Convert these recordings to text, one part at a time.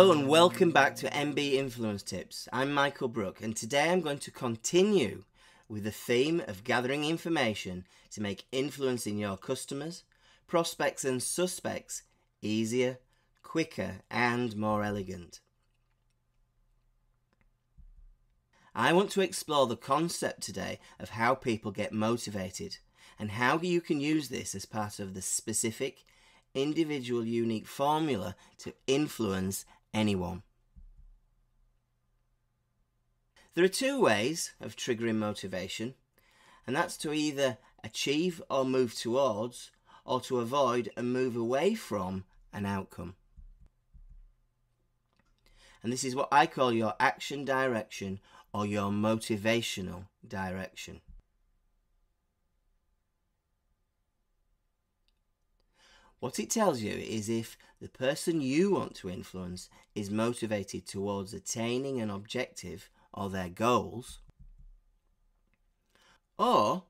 Hello and welcome back to MB Influence Tips. I'm Michael Brook and today I'm going to continue with the theme of gathering information to make influencing your customers, prospects and suspects easier, quicker and more elegant. I want to explore the concept today of how people get motivated and how you can use this as part of the specific, individual, unique formula to influence anyone. There are two ways of triggering motivation, and that's to either achieve or move towards, or to avoid and move away from an outcome. And this is what I call your action direction or your motivational direction. What it tells you is if the person you want to influence is motivated towards attaining an objective or their goals, or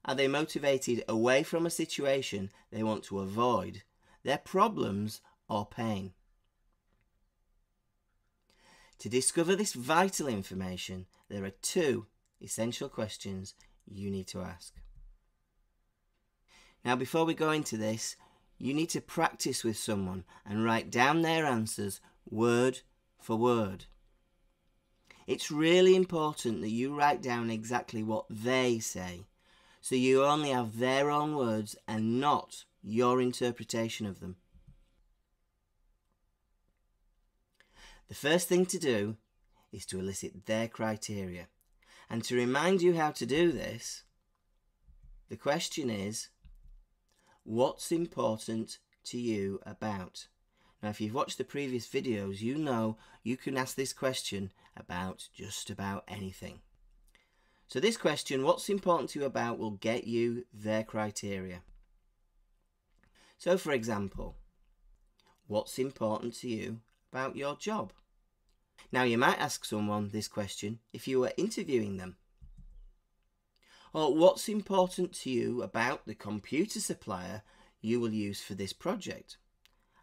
are they motivated away from a situation they want to avoid, their problems or pain. To discover this vital information, there are two essential questions you need to ask. Now, before we go into this, you need to practice with someone and write down their answers word for word. It's really important that you write down exactly what they say, so you only have their own words and not your interpretation of them. The first thing to do is to elicit their criteria. And to remind you how to do this, the question is, what's important to you about? Now, if you've watched the previous videos, you know you can ask this question about just about anything. So this question, what's important to you about, will get you their criteria. So for example, what's important to you about your job? Now, you might ask someone this question if you were interviewing them. Or what's important to you about the computer supplier you will use for this project?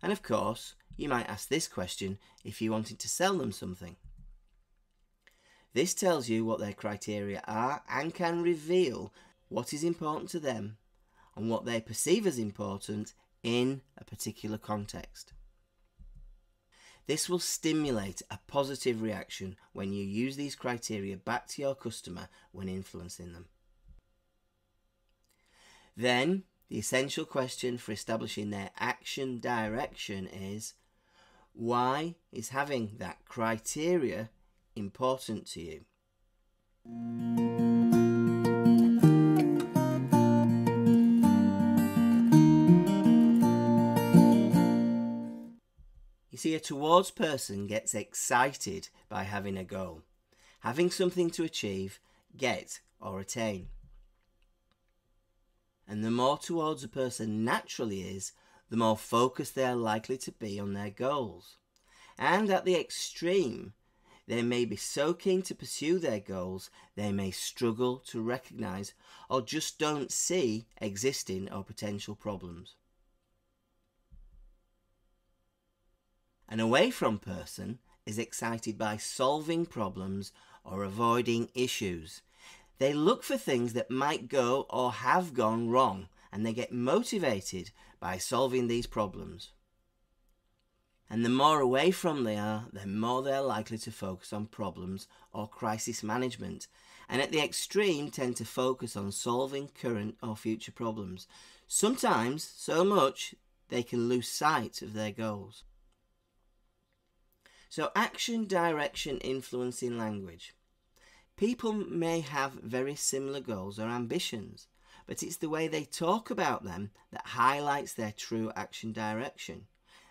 And of course, you might ask this question if you wanted to sell them something. This tells you what their criteria are and can reveal what is important to them and what they perceive as important in a particular context. This will stimulate a positive reaction when you use these criteria back to your customer when influencing them. Then, the essential question for establishing their action direction is, why is having that criteria important to you? You see, a towards person gets excited by having a goal, having something to achieve, get or attain. And the more towards a person naturally is, the more focused they are likely to be on their goals. And at the extreme, they may be so keen to pursue their goals, they may struggle to recognise or just don't see existing or potential problems. An away from person is excited by solving problems or avoiding issues. They look for things that might go or have gone wrong, and they get motivated by solving these problems. And the more away from they are, the more they're likely to focus on problems or crisis management, and at the extreme tend to focus on solving current or future problems, sometimes so much they can lose sight of their goals. So action, direction, influencing language. People may have very similar goals or ambitions, but it's the way they talk about them that highlights their true action direction.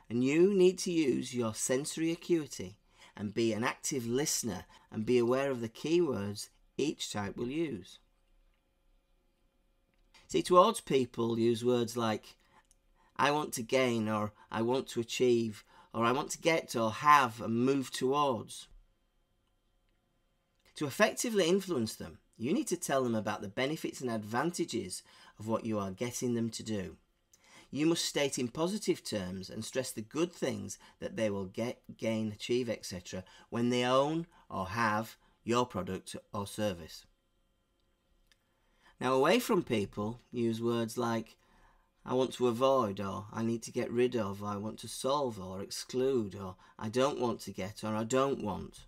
And you need to use your sensory acuity and be an active listener and be aware of the keywords each type will use. See, towards people use words like I want to gain, or I want to achieve, or I want to get or have and move towards. To effectively influence them, you need to tell them about the benefits and advantages of what you are getting them to do. You must state in positive terms and stress the good things that they will get, gain, achieve, etc. when they own or have your product or service. Now, away from people, use words like I want to avoid, or I need to get rid of, or I want to solve or exclude, or I don't want to get, or I don't want.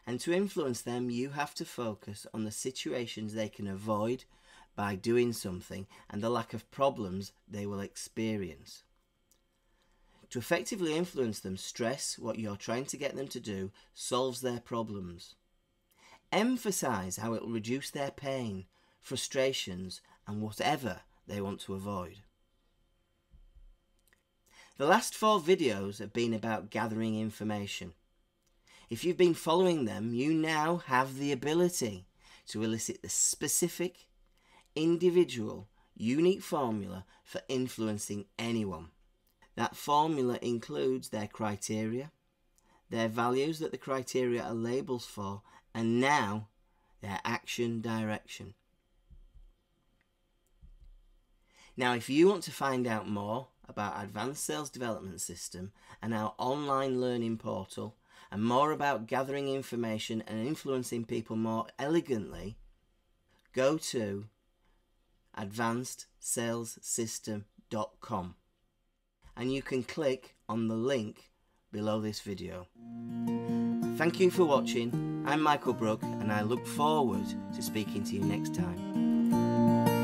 And to influence them, you have to focus on the situations they can avoid by doing something and the lack of problems they will experience. To effectively influence them, stress what you're trying to get them to do solves their problems. Emphasize how it will reduce their pain, frustrations, and whatever they want to avoid. The last 4 videos have been about gathering information. If you've been following them, you now have the ability to elicit the specific, individual, unique formula for influencing anyone. That formula includes their criteria, their values that the criteria are labels for, and now their action direction. Now, if you want to find out more about Advanced Sales Development System and our online learning portal, and more about gathering information and influencing people more elegantly, go to advancedsalessystem.com and you can click on the link below this video. Thank you for watching. I'm Michael Brook and I look forward to speaking to you next time.